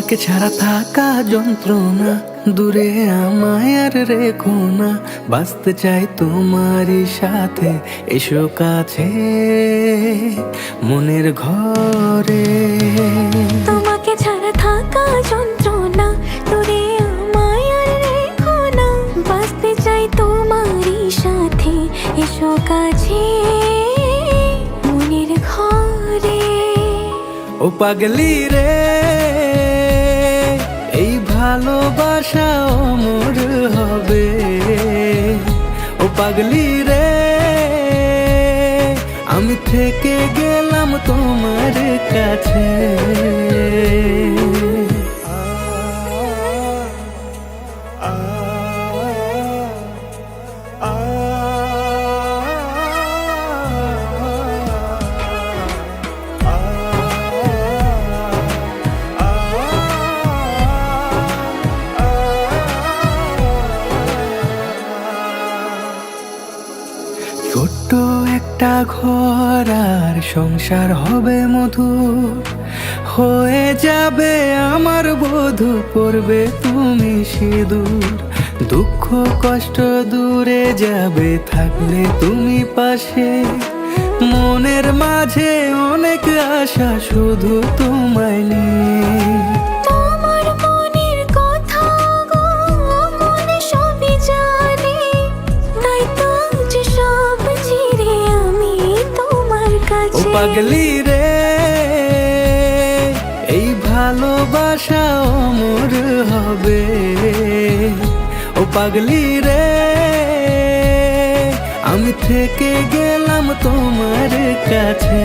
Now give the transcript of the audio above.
তোমাকে ছাড়া থাকা যন্ত্রণা, দূরে আমায় আর রেখো না। বাঁচতে চাই তোমারই সাথে, এসো কাছে মনের ঘরে। তোমাকে ছাড়া থাকা যন্ত্রণা, দূরে আমায় আর রেখো না। বাঁচতে চাই তোমারই সাথে, এসো কাছে মনের ঘরে। ও পাগলি রে, এই ভালোবাসা অমর হবে। ও পাগলি রে, আমি থেকে গেলাম তোমার কাছে। ছোট্ট একটা ঘর আর সংসার হবে মধুর, হয়ে যাবে আমার বধূ, পড়বে তুমি সিঁদুর। দুঃখ কষ্ট দূরে যাবে থাকলে তুমি পাশে, মনের মাঝে অনেক আশা শুধু তোমায় নিয়ে। তোমার মনের কথা গো মনে সবই জানে, তাই তো যে সব ছেড়ে আমি তোমার ও কাছে। পাগলি রে, এই ভালোবাসা অমর হবে। ও পাগলি রে, আমি থেকে গেলাম তোমার কাছে।